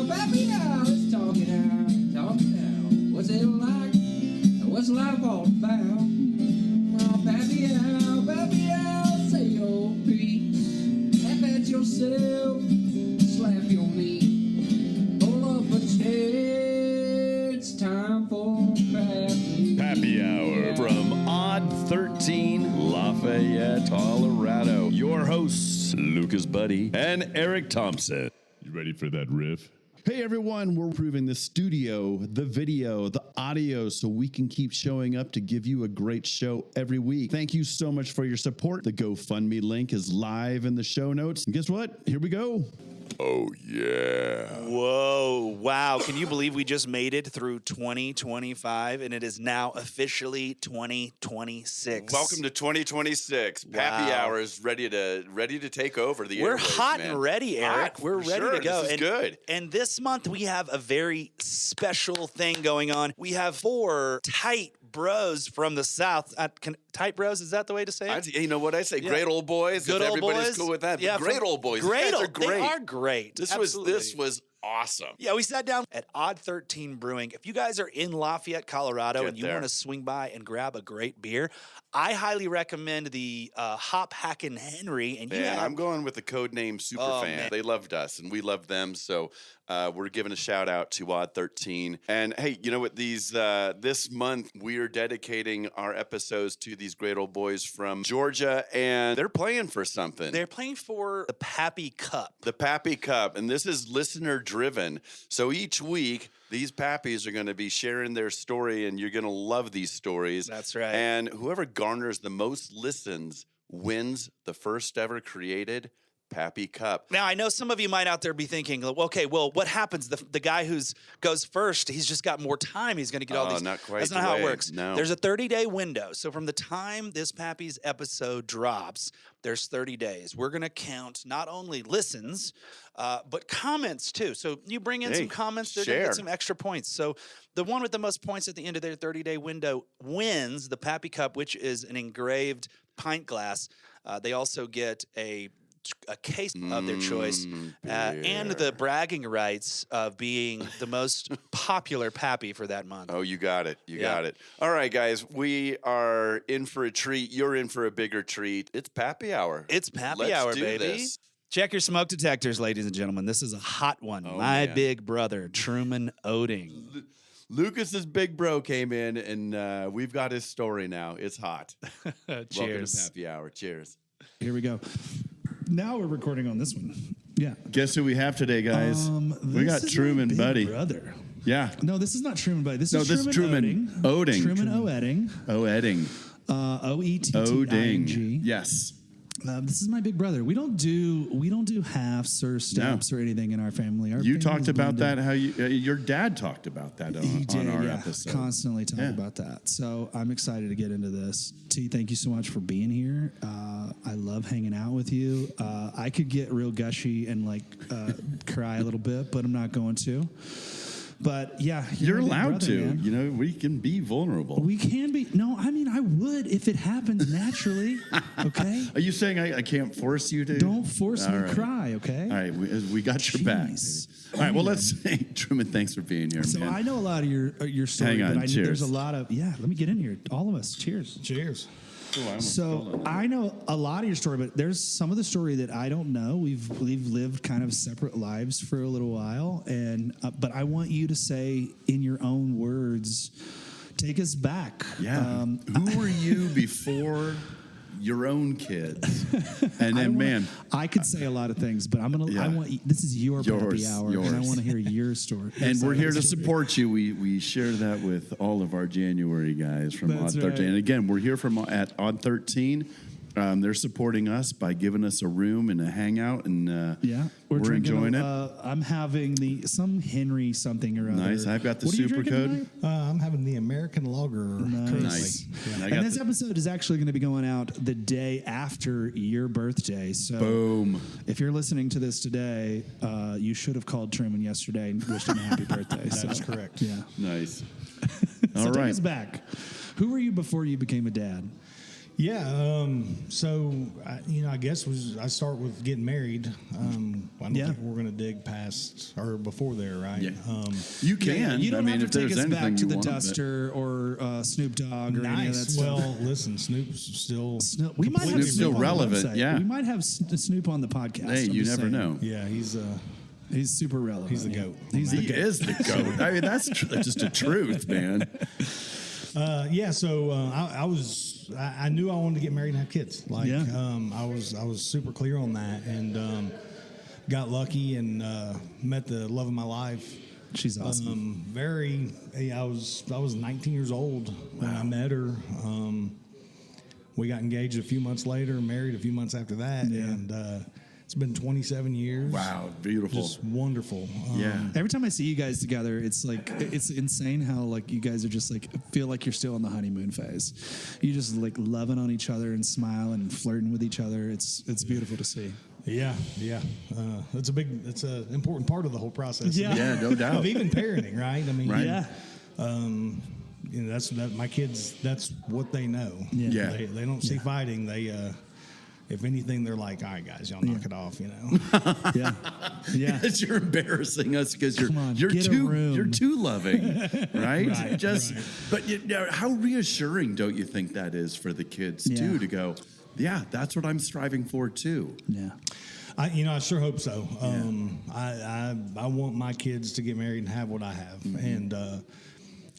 Pappy Hour, let's talk it out, talk it out. What's it like? What's life all about? Oh, Pappy Hour, say your piece. Laugh at yourself, slap your knee. Pull up a chair, it's time for Pappy Hour from Odd 13, Lafayette, Colorado. Your hosts, Lucas Buddy and Eric Thompson. You ready for that riff? Hey everyone, we're improving the studio, the video, the audio so we can keep showing up to give you a great show every week. Thank you so much for your support. The GoFundMe link is live in the show notes. And guess what? Here we go. Oh, yeah. Whoa, wow. Can you believe we just made it through 2025 and it is now officially 2026? Welcome to 2026. Pappy Hour is ready to take over the We're airwaves, hot man. and ready, Eric. Hot, We're for ready sure. to go. This is good. And this month we have a very special thing going on. We have 4 tight bros from the South. Tight bros, is that the way to say it? You know what I say? Yeah. Great old boys. Good if old everybody's boys. cool with that. Yeah, Great old boys. Great You guys old, are great. They are great. This Absolutely. was awesome. Yeah, we sat down at Odd 13 Brewing. If you guys are in Lafayette, Colorado, Get and you there. want to swing by and grab a great beer, I highly recommend the Hop Hackin' Henry. And you Man, have, I'm going with the code name Superfan. Oh, man. They loved us, and we loved them. So we're giving a shout out to Odd 13. And hey, you know what? This month we are dedicating our episodes to these great old boys from Georgia, and they're playing for something. they're playing for the Pappy Cup. The Pappy Cup, and this is listener driven. So each week, these Pappies are going to be sharing their story, and you're going to love these stories. That's right. And whoever garners the most listens wins the first ever created Pappy Cup. Now, I know some of you might out there be thinking, okay, well, what happens? The guy who goes first, he's just got more time. He's going to get all these. Not quite That's the not how way. it works. No. There's a 30-day window. So from the time this Pappy's episode drops, there's 30 days. We're going to count not only listens, but comments too. So you bring in some comments, they're going to share. get some extra points. So the one with the most points at the end of their 30-day window wins the Pappy Cup, which is an engraved pint glass. They also get a case of their choice and the bragging rights of being the most popular Pappy for that month. Oh, you got it. You got it. All right, guys, we are in for a treat. You're in for a bigger treat. It's Pappy Hour. It's Pappy Let's Hour, do baby. this. Check your smoke detectors, ladies and gentlemen. This is a hot one. Oh, My man. big brother, Truman Oetting. Lucas's big bro came in, and we've got his story now. It's hot. Welcome to Cheers. Pappy Hour. Cheers. Here we go. Now we're recording on this one. Yeah. Guess who we have today, guys? We got This is Truman my big Buddy. Brother. Yeah. No, this is not Truman Buddy. This No, is this is Truman Oetting. Truman Oetting. Oetting. Oetting. Yes. This is my big brother. We don't do halves or steps or anything in our family. Our You family's talked about blended. that, how your dad talked about that He did, on our yeah. episode. Constantly talk about that. So I'm excited to get into this. T, thank you so much for being here. I love hanging out with you. I could get real gushy and cry a little bit, but I'm not going to. But yeah, You're my big allowed brother, to. man. You know, we can be vulnerable. We can be. No, I mean, I would if it happens naturally. Okay? Are you saying I can't force you to? Don't force me All to right. cry, okay? All right, we got your back. Jeez. All right, well, let's say, Truman, thanks for being here, So man. I know a lot of your story, Hang on, but cheers. there's a lot of let me get in here. All of us, cheers. Cheers. So I know a lot of your story, but there's some of the story that I don't know. We've lived kind of separate lives for a little while, and but I want you to say in your own words, take us back. Yeah. Who were you before your own kids? And then, I could say a lot of things, but I'm gonna. I want this is your Pappy Hour, and I want to hear your story. and we're here to support you. We share that with all of our January guys from That's Odd 13. right. And again, we're here at Odd 13. They're supporting us by giving us a room and a hangout, and we're drinking enjoying it. I'm having some Henry something or other. Nice. I've got the What are you super drinking code. tonight? I'm having the American Lager. Nice. And I got And this episode is actually going to be going out the day after your birthday. So boom. if you're listening to this today, you should have called Truman yesterday and wished him a happy birthday. That's correct. Yeah. Nice. So All take right. us back. Who were you before you became a dad? Yeah. So, I guess I start with getting married. I don't think we're going to dig past or before there, right? Yeah. You can. You don't have if to take there's us back anything to you the want, but- Duster or Snoop Dogg or any of that Nice. stuff. Well, listen, Snoop's still. We might have Snoop's still Snoop on the relevant, website. yeah. We might have Snoop on the podcast. Hey, I'm you just never saying. know. Yeah, He's super relevant. He's the GOAT. He's the He GOAT. is the GOAT. I mean, that's just the truth, man. So I knew I wanted to get married and have kids. I was super clear on that, and got lucky and met the love of my life. She's awesome. I was 19 years old when I met her. We got engaged a few months later, married a few months after that, and it's been 27 years. Wow, beautiful. Just wonderful. Yeah. Every time I see you guys together, it's like it's insane how like you guys are just like feel like you're still in the honeymoon phase. You just like loving on each other and smiling and flirting with each other. It's beautiful to see. Yeah. It's an important part of the whole process. Yeah, no doubt. Of even parenting, right? I mean, Right. that's my kids. That's what they know. Yeah. They don't see fighting. They, if anything, they're like, all right, guys, y'all knock it off. Yeah. Because you're embarrassing us because Come on, you're get a room. you're too loving, right? Right. But how reassuring don't you think that is for the kids too to go, yeah, that's what I'm striving for too. Yeah. I sure hope so. I want my kids to get married and have what I have, and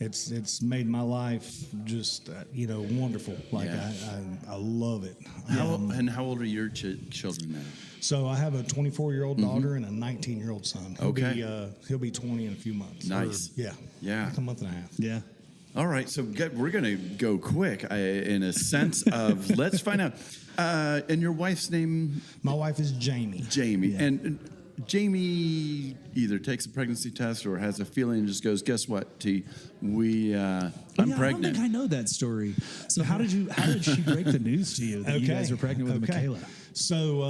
it's made my life just wonderful. Like I love it. And how old are your children now? So I have a 24-year-old daughter and a 19-year-old son. He'll be 20 in a few months. Nice. Yeah. Like a month and a half. Yeah. All right, so we're going to go quick in a sense of let's find out. And your wife's name? My wife is Jamie. Jamie. Yeah. And Jamie either takes a pregnancy test or has a feeling and just goes, guess what, T? I'm pregnant. I don't think I know that story. So how did she break the news to you that you guys were pregnant with Michaela? So,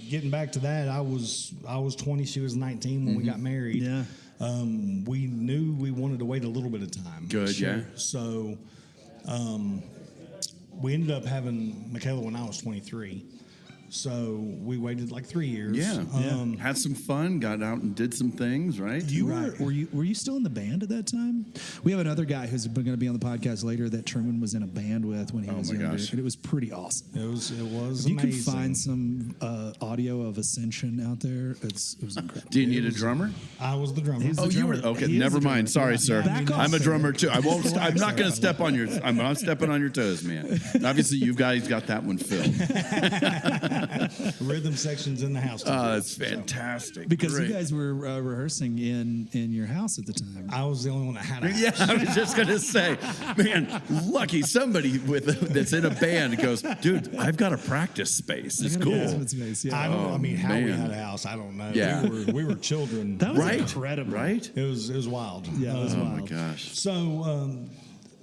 getting back to that, I was 20, she was 19 when we got married. Yeah. We knew we wanted to wait a little bit of time. Good, yeah. So, we ended up having Michaela when I was 23. So we waited like 3 years. Yeah. Had some fun, got out and did some things, right? Were you still in the band at that time? We have another guy who's going to be on the podcast later that Truman was in a band with when he was younger. Gosh. And it was pretty awesome. It was If amazing. you can find some audio of Ascension out there, it was incredible. Do you need a drummer? I was the drummer. He's Oh, the you were drummer. okay. He is Never the mind. drummer. Sorry, sir. Back off I'm a there. drummer too. I won't. I'm not going to step on your. I'm not stepping on your toes, man. Obviously, you guys got that one filled. Rhythm sections in the house. Oh, that's fantastic. Because Great. you guys were rehearsing in your house at the time. I was the only one that had a house. Yeah, I was just gonna say, man, lucky somebody that's in a band goes, dude, I've got a practice space. It's cool. I mean, how we man. had a house, I don't know. Yeah. We were children. That was Right, incredible. right? It was wild. Yeah, it was Oh wild. my gosh.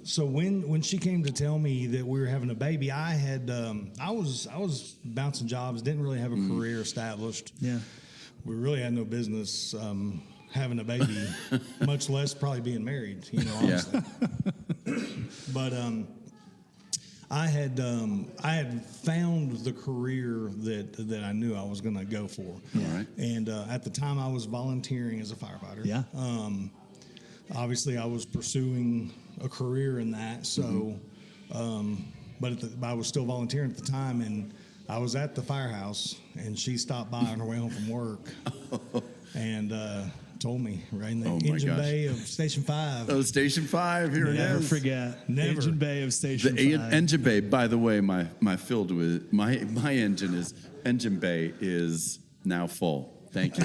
So when she came to tell me that we were having a baby, I was bouncing jobs, didn't really have a career established. Yeah. We really had no business having a baby, much less probably being married. Honestly. But I had found the career that I knew I was going to go for. All right. And at the time, I was volunteering as a firefighter. Yeah. Obviously, I was pursuing a career in that. So, but I was still volunteering at the time, and I was at the firehouse, and she stopped by on her way home from work, and told me right in the engine bay of Station 5. Oh, Station 5, here it is. Never forget. Never. Engine bay of Station The 5. engine bay, by the way, my filled with my engine bay is now full. Thank you.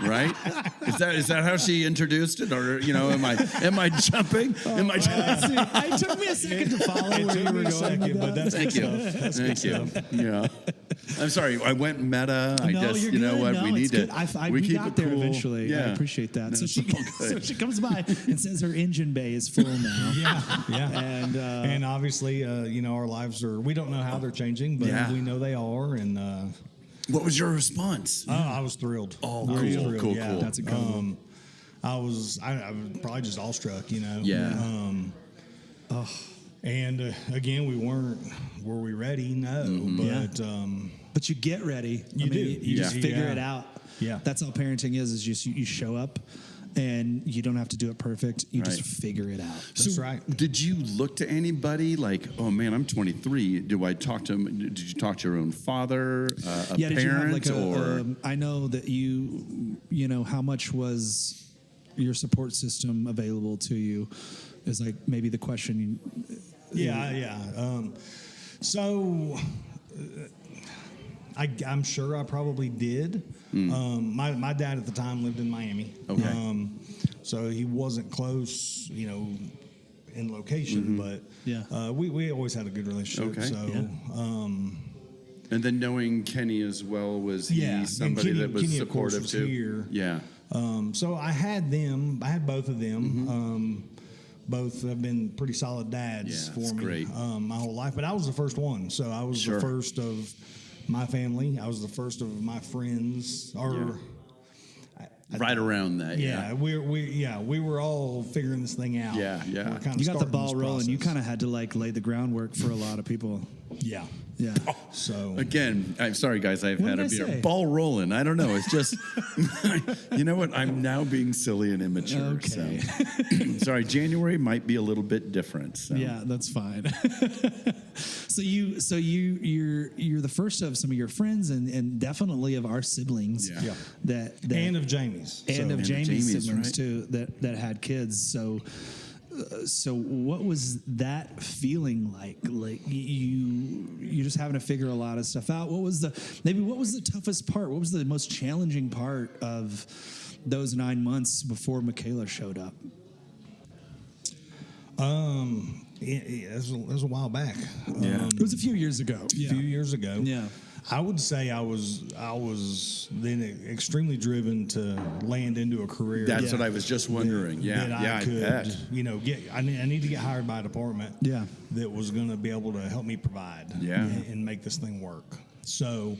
Right? Is that how she introduced it, or am I jumping? Am I? It took me a second to follow where you were going. With but that. that's Thank you. Thank you. Yeah. I'm sorry. I went meta. I No, just, you're you know good. what? No, we need it's to. good. we we keep got it there cool. eventually. Yeah. I appreciate that. So It's all good. so she comes by and says her engine bay is full now. Yeah. And obviously, our lives we don't know how they're changing, but Yeah. we know they are. And What was your response? I was thrilled. Oh, I was cool, thrilled, cool, yeah. cool. That's incredible. I was probably just awestruck, Yeah. And again, were we ready? No, But you get ready. You do. You just figure it out. Yeah. That's all parenting is just you show up and you don't have to do it perfect. You just figure it out. That's right. Did you look to anybody like, oh man, I'm 23. Did you talk to your own father, a did you have parent, like or? I know that you know, how much was your support system available to you is like maybe the question. I'm sure I probably did. My dad at the time lived in Miami. Okay. So he wasn't close, in location, but we always had a good relationship. Okay. So, And then knowing Kenny as well, was he somebody that was Kenny, of course, supportive was too? here. Yeah. So I had them. I had both of them. Both have been pretty solid dads for me great. my whole life. But I was the first one, so I was the first of my family. I was the first of my friends, Right around that. we were all figuring this thing out. Yeah. We're kinda You got the starting ball this rolling. You process. kind of had to like lay the groundwork for a lot of people. Yeah. Yeah. So Again, I'm sorry, guys. I've What had a did I beer. say? Ball rolling. I don't know. It's just, you know what? I'm now being silly and immature. Okay. So. Sorry, January might be a little bit different. So. Yeah, that's fine. So you're the first of some of your friends and definitely of our siblings. Yeah. That and of Jamie's. and of Jamie's siblings right? too that had kids. So what was that feeling like? Like you're just having to figure a lot of stuff out. What was the toughest part? What was the most challenging part of those 9 months before Michaela showed up? It was a while back. It was a few years ago. A few years ago. Yeah. I would say I was then extremely driven to land into a career. That's what I was just wondering. That I could, bet. I need to get hired by a department. Yeah. That was going to be able to help me provide. Yeah. And make this thing work. So,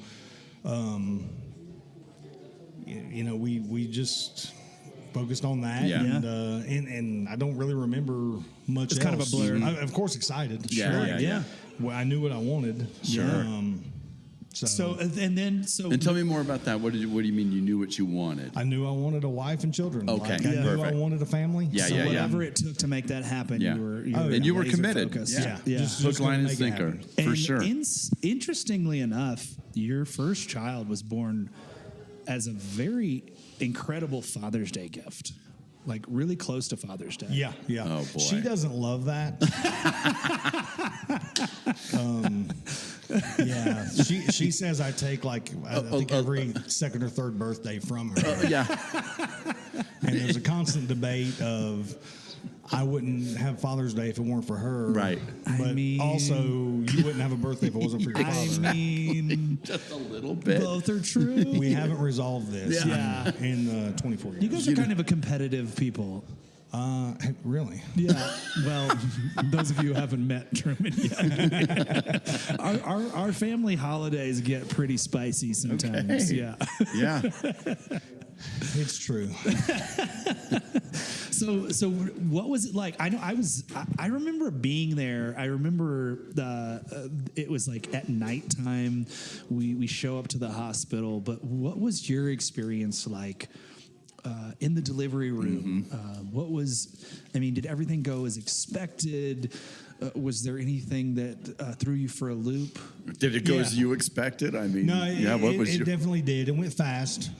we just focused on that. Yeah. And I don't really remember much It's else. kind of a blur. Of course, excited. Yeah, Sure. yeah. Well, I knew what I wanted. Sure. And tell me more about that. What do you mean you knew what you wanted? I knew I wanted a wife and children. Okay, I knew I perfect. wanted a family. Yeah, so yeah, whatever it took to make that happen, Yeah. you were And you were laser committed. focused. Yeah. Yeah. Hook, line, and make it sinker, happen. for And sure. Interestingly enough, your first child was born as a very incredible Father's Day gift, like really close to Father's Day. Yeah. Oh, boy. She doesn't love that. Yeah. She says I take I think every second or third birthday from her. Yeah. And there's a constant debate of I wouldn't have Father's Day if it weren't for her. Right. But also you wouldn't have a birthday if it wasn't for your father. I mean, Just a little bit. both are true. We haven't resolved this Yeah. in 24 years. You guys are kind of a competitive people. Really? Yeah. Well, those of you who haven't met Truman yet, our family holidays get pretty spicy sometimes. Okay. Yeah. Yeah. It's true. So what was it like? I remember being there. I remember it was like at nighttime. We show up to the hospital. But what was your experience like? In the delivery room, did everything go as expected? Was there anything that threw you for a loop? Did it go Yeah. as you expected? I mean, No, it definitely did. It went fast.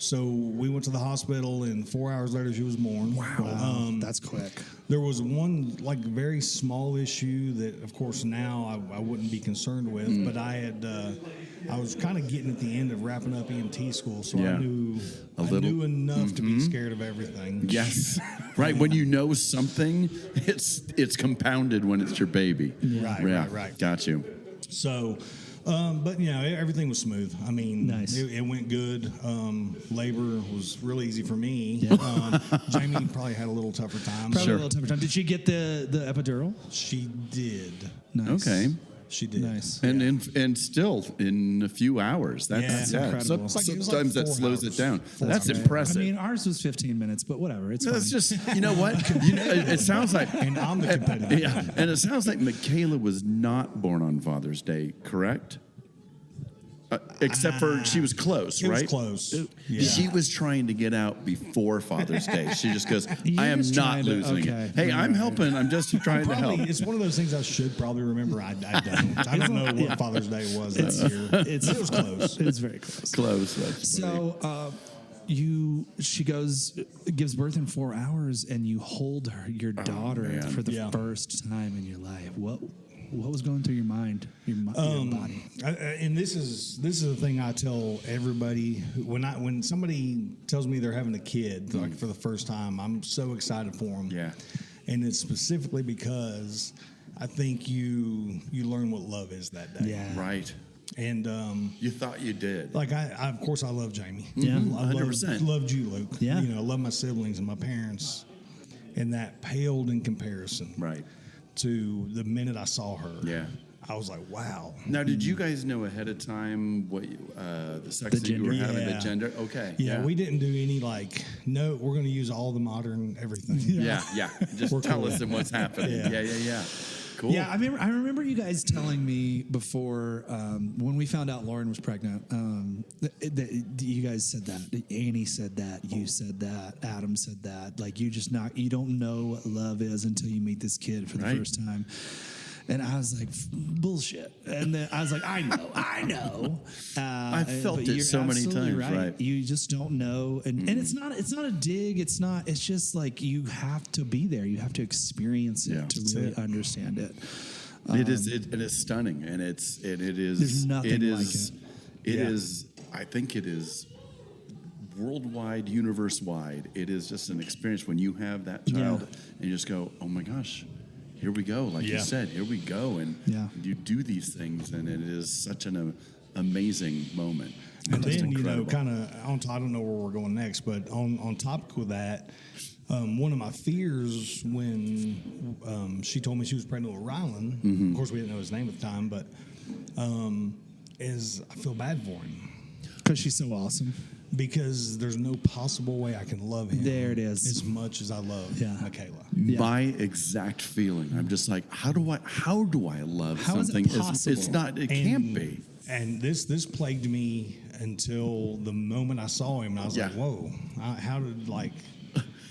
So we went to the hospital, and 4 hours later, she was born. Wow, that's quick. There was one very small issue that, of course, now I wouldn't be concerned with, but I was kind of getting at the end of wrapping up EMT school, so Yeah. I knew enough to be scared of everything. Yes. Right. When you know something, it's compounded when it's your baby. Right. Got you. So, but everything was smooth. I mean, Nice. it went good. Labor was real easy for me. Jamie probably had a little tougher time. Probably a little tougher time. Did she get the epidural? She did. Nice. Okay. She did. Nice. And still in a few hours. That's incredible. Sometimes that 4 slows hours. it down. 4 That's hours. impressive. I mean, ours was 15 minutes, but whatever. It's That's fine. just, you know what? It sounds like, And I'm the competitor. yeah, and it sounds like Michaela was not born on Father's Day, correct? Except for she was close, It right? was close. Yeah. She was trying to get out before Father's Day. She just goes, You're I am just not trying to- losing okay. it. Hey, I'm helping. I'm just trying to help. Probably, it's one of those things I should probably remember. I don't. I don't know what Father's Day was this year. It was close. It's very close. Close. That's funny. So she gives birth in 4 hours, and you hold your daughter man. for the Yeah. first time in your life. What was going through your mind, your body? And this is the thing I tell everybody when somebody tells me they're having a kid like for the first time, I'm so excited for them. Yeah. And it's specifically because I think you learn what love is that day. Yeah. Right. And You thought you did. like I of course I love Jamie. Yeah. I 100%. loved you, Luke. Yeah. You know, I love my siblings and my parents, and that paled in comparison Right. to the minute I saw her. Yeah. I was like, wow. Now, did you guys know ahead of time what the sex The that you were gender? having, the Yeah. gender? Okay. Yeah, we didn't do any no, we're going to use all the modern everything. Yeah. Just We're tell cool. us what's happening. Yeah. Yeah. Cool. Yeah, I remember you guys telling me before when we found out Lauren was pregnant. That you guys said that. Annie said that. You said that. Adam said that. Like you don't know what love is until you meet this kid for the Right. first time. And I was like, bullshit. And then I was like, I know. I've felt but it you're so many absolutely times, right. You just don't know. And it's not a dig. It's just like you have to be there. You have to experience it Yeah. to That's really it. understand it. It is stunning, and it is. There's nothing it like is, it. It Yeah. is. I think it is worldwide, universe-wide. It is just an experience when you have that child, and you just go, "Oh my gosh, here we go!" Like you Yeah. said, here we go, and Yeah. you do these things, and it is such an amazing moment. And Just then, incredible. kind of, I don't know where we're going next, but on topic with that, one of my fears when she told me she was pregnant with Rylan, of course we didn't know his name at the time, but is I feel bad for him Because she's so awesome. because there's no possible way I can love him. There it is. As much as I love Yeah. Michaela. My exact feeling. I'm just like, how do I love How is it something? possible? It's not. It can't be. And this plagued me until the moment I saw him, and I was like, Yeah. "Whoa! How did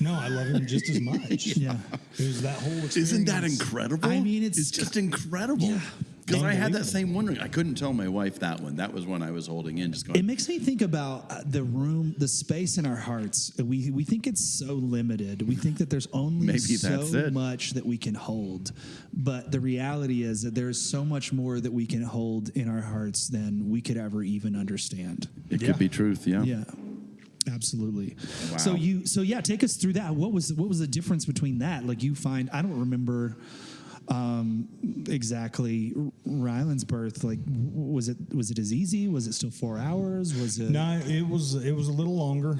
No, I love him just as much." Yeah. It was that whole experience. Isn't that incredible? I mean, it's just incredible. Yeah. Because I had that Unbelievable. same wondering. I couldn't tell my wife that one. That was one I was holding in, just going. It makes me think about the room, the space in our hearts. We think it's so limited. We think that there's only Maybe so that's it. much that we can hold. But the reality is that there's so much more that we can hold in our hearts than we could ever even understand. It Yeah. could be truth. Yeah. Yeah. Absolutely. Wow. So take us through that. What was the difference between that? Like you find, I don't remember exactly Rylan's birth. Like, was it as easy? Was it still 4 hours? Was it? No, it was a little longer,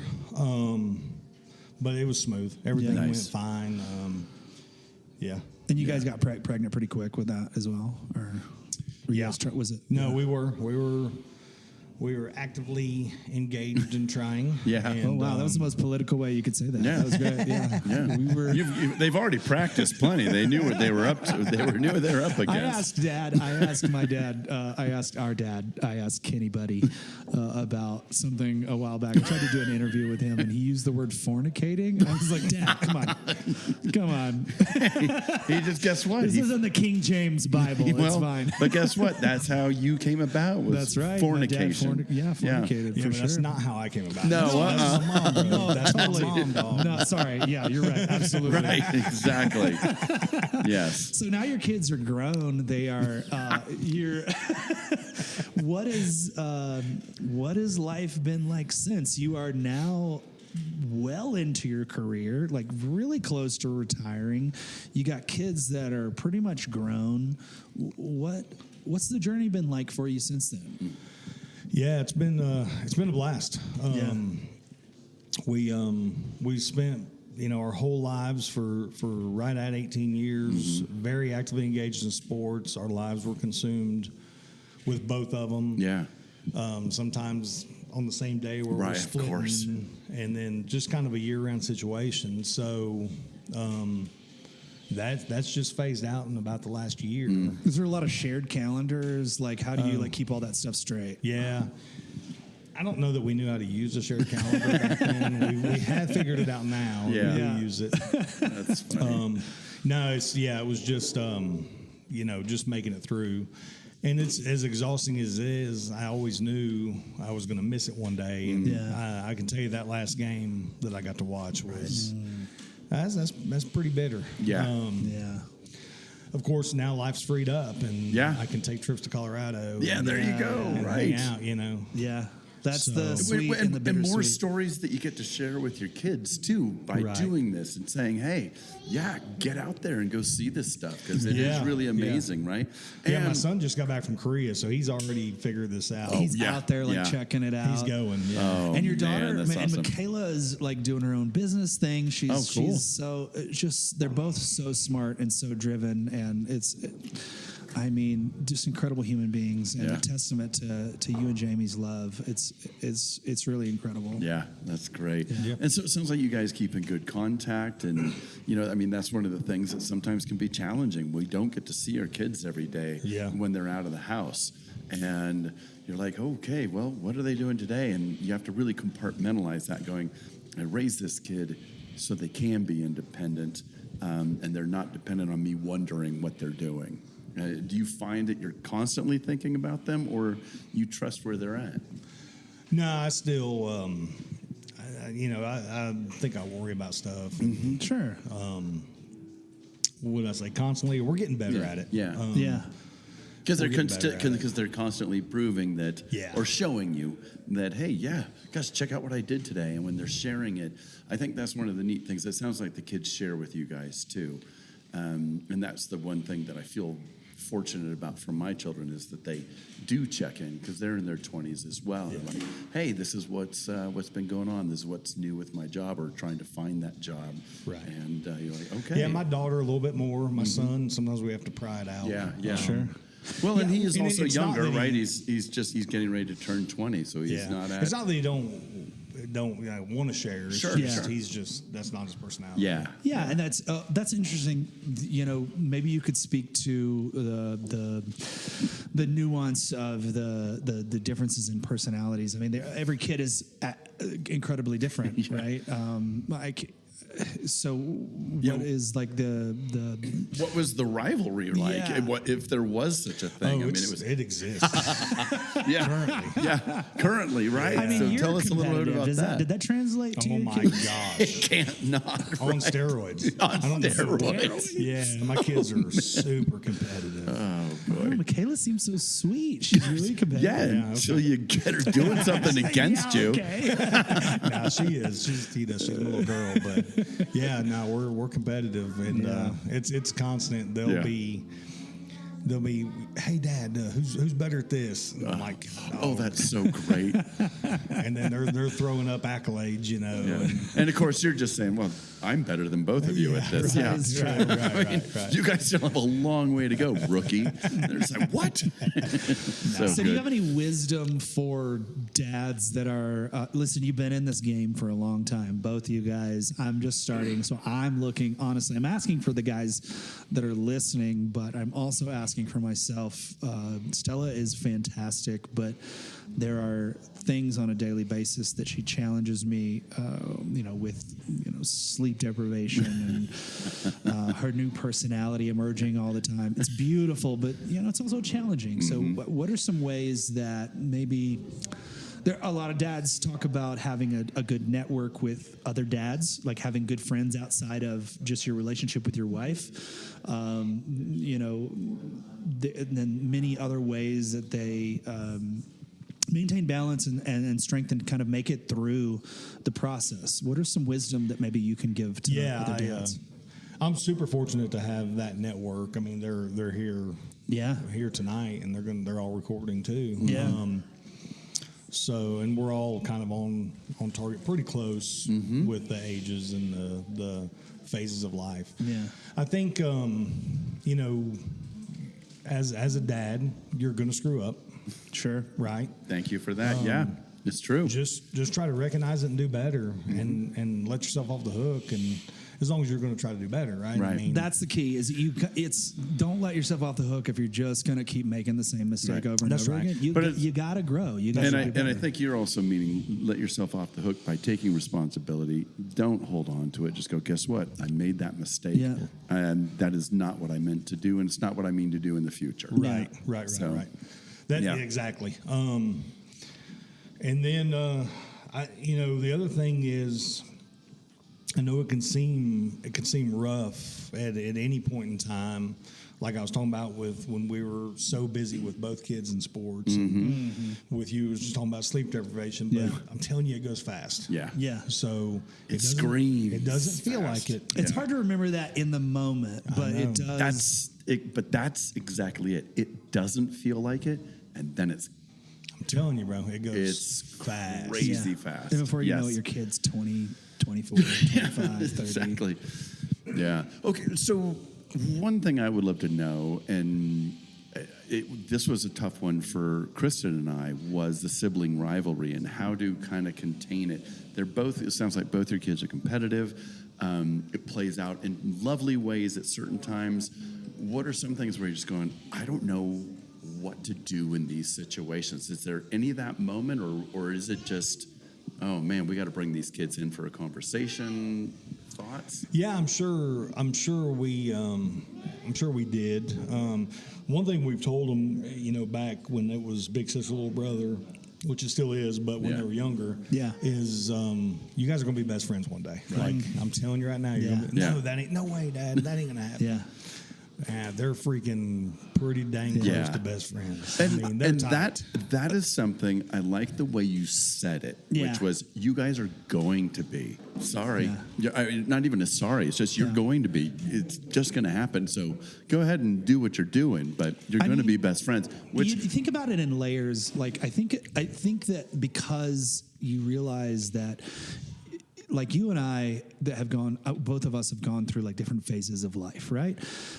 but it was smooth. Everything Yeah. went Nice. fine. Yeah. And you guys got pregnant pretty quick with that as well, or were you Yeah. guys was it? No, we were actively engaged in trying. Yeah. Oh And, wow, that was the most political way you could say that. Yeah. That was great. Yeah. Yeah. We were. They've already practiced plenty. They knew what they were up to. Knew what they were up I against. asked my dad, I asked Kenny Buddy about something a while back. I tried to do an interview with him, and he used the word fornicating. I was like, Dad, come on. He just guess what? This isn't the King James Bible. It's fine. But guess what? That's how you came about. Was That's right. My dad Fornication. fornicated yeah, for but sure. that's not how I came about. No, that's my mom, bro. No, That's totally. my mom, dog. No, sorry. Yeah, you're right. Absolutely. Right. Exactly. Yes. So now your kids are grown. They are. You're. What has life been like since you are now well into your career, like really close to retiring? You got kids that are pretty much grown. What's the journey been like for you since then? Yeah, it's been a blast. We spent our whole lives for right at 18 years, very actively engaged in sports. Our lives were consumed with both of them. Yeah. Sometimes on the same day where we're Right, of splitting, course. and then just kind of a year-round situation. So that's just phased out in about the last year. Is there a lot of shared calendars? Like, how do you like keep all that stuff straight? Yeah. I don't know that we knew how to use a shared calendar back then. We had figured it out now. Yeah. We Yeah. do use it. That's funny. No, it was just just making it through. And it's as exhausting as it is. I always knew I was going to miss it one day. And Yeah. I can tell you that last game that I got to watch was that's pretty bitter. Yeah. Yeah. Of course, now life's freed up, and Yeah. I can take trips to Colorado. Yeah, and, there you go. and Right. hang out. Yeah. That's So- the sweet and, and, the and bittersweet. more stories that you get to share with your kids too by Right. doing this and saying, "Hey, get out there and go see this stuff because it is Yeah, really yeah. amazing, right?" Yeah, my And- son just got back from Korea, so he's already figured this out. He's yeah, out there like yeah. checking it out. He's going. Yeah. Oh, And your daughter, man, that's and awesome. Michaela is like doing her own business thing. She's Oh, cool. she's so they're both so smart and so driven, and just incredible human beings and Yeah. a testament to you and Jamie's love. It's really incredible. Yeah, that's great. Yeah. And so it sounds like you guys keep in good contact. And, that's one of the things that sometimes can be challenging. We don't get to see our kids every day Yeah. when they're out of the house. And you're like, okay, well, what are they doing today? And you have to really compartmentalize that going, I raised this kid so they can be independent and they're not dependent on me wondering what they're doing. Do you find that you're constantly thinking about them or you trust where they're at? No, I still, I think I worry about stuff. Sure. What would I say? Constantly, we're getting better at it. Yeah. Yeah. Because We're getting better at it. they're constantly proving that, Yeah. or showing you that, hey, guys, check out what I did today. And when they're sharing it, I think that's one of the neat things. It sounds like the kids share with you guys too, and that's the one thing that I feel fortunate about from my children is that they do check in because they're in their 20s as well. They're like, hey, this is what's been going on. This is what's new with my job or trying to find that job. Right. And you're like, okay. Yeah, my daughter a little bit more. My son, sometimes we have to pry it out. Yeah. Sure. Well, and he is and also it's not younger, that he- right? He's getting ready to turn 20, so he's not at. It's not that he don't want to share. It's Sure, just, sure. he's just that's not his personality. Yeah. Yeah, and that's interesting. Maybe you could speak to the nuance of the differences in personalities. I mean, every kid is incredibly different, right? So what is like the What was the rivalry like? Yeah. And what if there was such a thing? It exists. Currently, right? I mean, so you're tell us a little bit about that. Did that translate to Oh your my kids? gosh. Can't not On right? steroids. On I don't know. steroids. Yeah, my kids are super competitive. Oh Oh, boy. Michaela seems so sweet. She's really competitive. Yeah, until you get her doing something against Yeah, you. okay. No, she is. She's a little girl, but yeah, no, we're competitive, and it's constant. They'll be, hey, Dad, who's better at this? And I'm like, Oh, that's so great. and then they're throwing up accolades, Yeah. And of course, you're just saying, well, I'm better than both of you at this. Yeah. right. You guys still have a long way to go, rookie. They're just like, what? So do you have any wisdom for dads that are, listen, you've been in this game for a long time, both of you guys. I'm just starting, so I'm asking for the guys that are listening, but I'm also asking for myself. Stella is fantastic, but there are things on a daily basis that she challenges me, with sleep deprivation and her new personality emerging all the time. It's beautiful, but it's also challenging. So what are some ways that maybe a lot of dads talk about having a good network with other dads, like having good friends outside of just your relationship with your wife. And then many other ways that they maintain balance and strength and kind of make it through the process. What are some wisdom that maybe you can give to other dads? I'm super fortunate to have that network. I mean, they're here, Yeah. here tonight, and they're all recording too. Yeah. So, and we're all kind of on target, pretty close with the ages and the phases of life. Yeah. I think, you know, as a dad, you're going to screw up, Sure. right? Thank you for that. Yeah, it's true. Just try to recognize it and do better, and let yourself off the hook. And as long as you're going to try to do better, right? Right. I mean, That's the key. Is it's don't let yourself off the hook if you're just going to keep making the same mistake Right. over and That's over right. again. But You got to grow. You got And to I, do better. and I think you're also meaning let yourself off the hook by taking responsibility. Don't hold on to it. Just go, guess what? I made that mistake. Yeah. And that is not what I meant to do. And it's not what I mean to do in the future. right. So, Right. That yeah. exactly. And then you know, the other thing is, I know it can seem rough at any point in time. Like I was talking about with when we were so busy with both kids in sports. And with you, it was just talking about sleep deprivation. But Yeah. I'm telling you, it goes fast. Yeah. Yeah. So It doesn't- screams It doesn't feel fast. like it. It's hard to remember that in the moment, but know. it does. That's it. But that's exactly it. It doesn't feel like it. And then it's I'm telling you, bro, it goes It's fast. crazy fast. And before you know Yes. it, your kid's 20, 24, 25, 30. Exactly. Yeah. Okay. So one thing I would love to know, and this was a tough one for Kristen and I, was the sibling rivalry and how to kind of contain it. They're both. It sounds like both your kids are competitive. It plays out in lovely ways at certain times. What are some things where you're just going, I don't know what to do in these situations? Is there any of that moment, or is it just, oh man, we got to bring these kids in for a conversation? Thoughts? Yeah, I'm sure we did. One thing we've told them, you know, back when it was big sister, little brother, which it still is, but when Yeah. they were younger, Yeah. is you guys are gonna be best friends one day. Like I'm telling you right now, you're Yeah. gonna be, no, Yeah. that ain't no way, Dad. That ain't gonna happen. Yeah. They're freaking pretty dang close Yeah. to best friends. And, I mean, they're and tight. that is something I like the way you said it, Yeah. which was you guys are going to be. Sorry. Yeah. I mean, not even a sorry. It's just you're going to be. It's just going to happen. So go ahead and do what you're doing, but you're I going to mean, be best friends. Which you think about it in layers. Like I think that because you realize that, like you and I that have gone, both of us have gone through like different phases of life, right?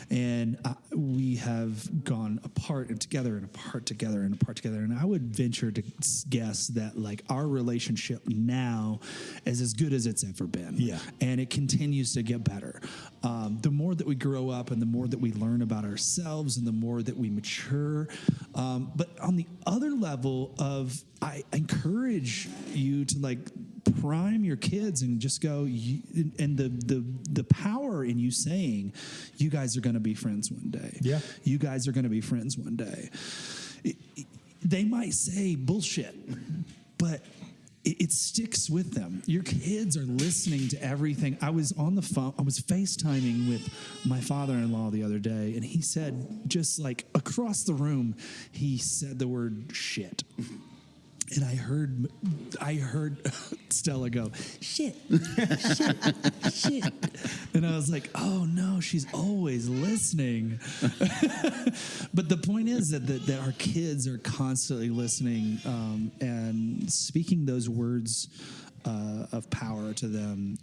And we have gone apart and together and apart together and apart together. And I would venture to guess that like our relationship now is as good as it's ever been. Yeah. And it continues to get better. The more that we grow up and the more that we learn about ourselves and the more that we mature. But on the other level of, I encourage you to like prime your kids and just go, and the power in you saying, you guys are going to be friends one day. Yeah. You guys are going to be friends one day. They might say bullshit, but it sticks with them. Your kids are listening to everything. I was on the phone. I was FaceTiming with my father-in-law the other day, and he said, just like across the room, he said the word shit. And I heard Stella go, shit, shit. And I was like, oh no, she's always listening. But the point is that our kids are constantly listening and speaking those words of power to them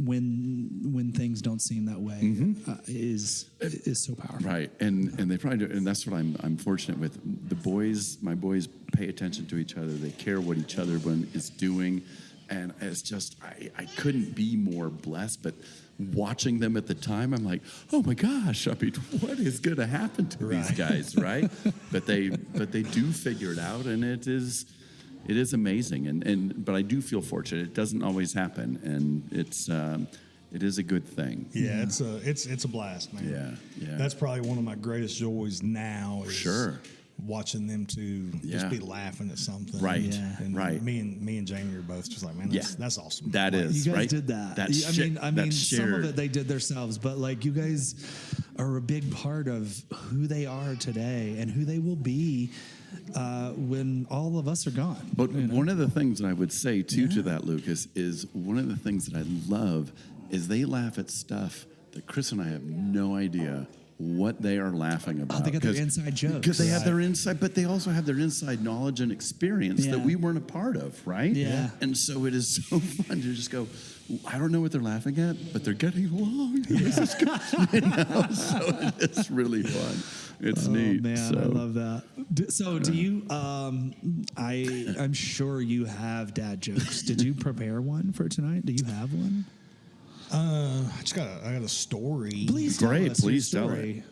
when things don't seem that way is so powerful. right, and they probably do, and that's what I'm fortunate with. The boys, my boys, pay attention to each other. They care what each other is doing, and it's just I couldn't be more blessed. But watching them at the time, I'm like, oh my gosh! I mean, what is going to happen to these guys, right? but they do figure it out, and it is amazing. But I do feel fortunate. It doesn't always happen, and it is a good thing. Yeah, it's a blast, man. Yeah, yeah. That's probably one of my greatest joys now. Is Sure. Watching them to just Yeah. be laughing at something. Right, Yeah. And right. Me and Jamie are both just like, man, that's awesome. That is You guys right. did that. That's I mean, that's some of shared. it they did themselves, but like you guys are a big part of who they are today and who they will be when all of us are gone. But one of the things that I would say too to that, Lucas, is one of the things that I love is they laugh at stuff that Chris and I have no idea what they are laughing about. they got their inside jokes. Because they have their inside, but they also have their inside knowledge and experience that Yeah. we weren't a part of, right? Yeah. And so it is so fun to just go, I don't know what they're laughing at, but they're getting along. This is good. So it's really fun. It's neat. Man, so. I love that. So do you? I'm sure you have dad jokes. Did you prepare one for tonight? Do you have one? I got a story. Please Great, tell us please your tell story.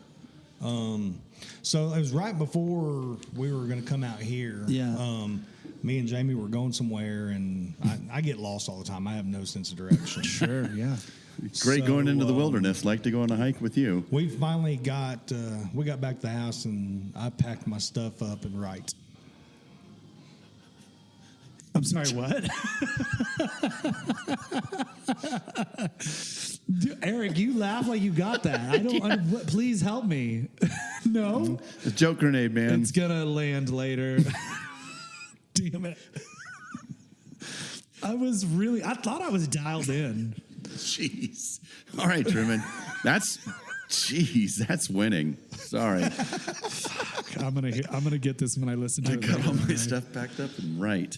So it was right before we were going to come out here. Yeah. Me and Jamie were going somewhere, and I get lost all the time. I have no sense of direction. Sure. Yeah. Great So, going into the wilderness. Like to go on a hike with you. We finally got back to the house, and I packed my stuff up and right. I'm sorry. What? Dude, Eric, you laugh like you got that. I don't. Please help me. No. The joke grenade, man. It's gonna land later. Damn it. I thought I was dialed in. Jeez. All right, Truman. That's winning. Sorry. I'm gonna get this when I listen to I it. got all my later. stuff packed up and right.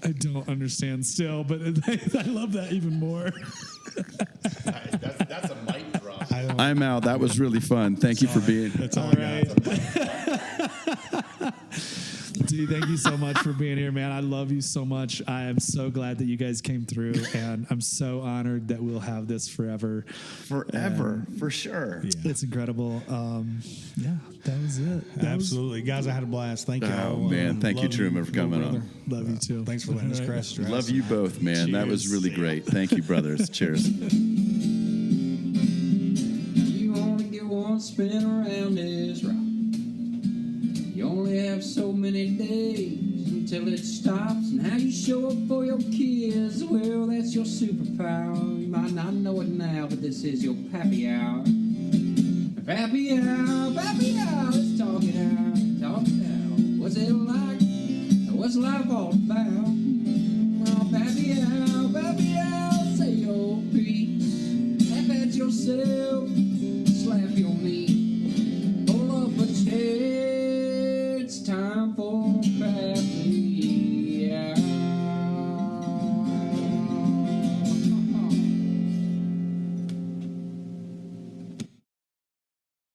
I don't understand still, but I love that even more. That's a mic drop. I'm out. That was really fun. Thank you for being. That's all All I got. right. Dude, thank you so much for being here, man. I love you so much. I am so glad that you guys came through, and I'm so honored that we'll have this forever. Forever, for sure. It's incredible. Yeah, that was it. That was- Absolutely, guys. I had a blast. Thank you. Oh, man. Thank you, Love Truman, for coming brother. on. Love you too. Thanks for letting us All right. crash. your Love ass you tonight. both, man. That was Cheers. really great. Thank you, brothers. Cheers. You only get one spin around this rock. You only have so many days until it stops. And how you show up for your kids, well, that's your superpower. You might not know it now, but this is your Pappy Hour. Pappy Hour, let's talk it out. Talk it out. What's it like? What's life all about?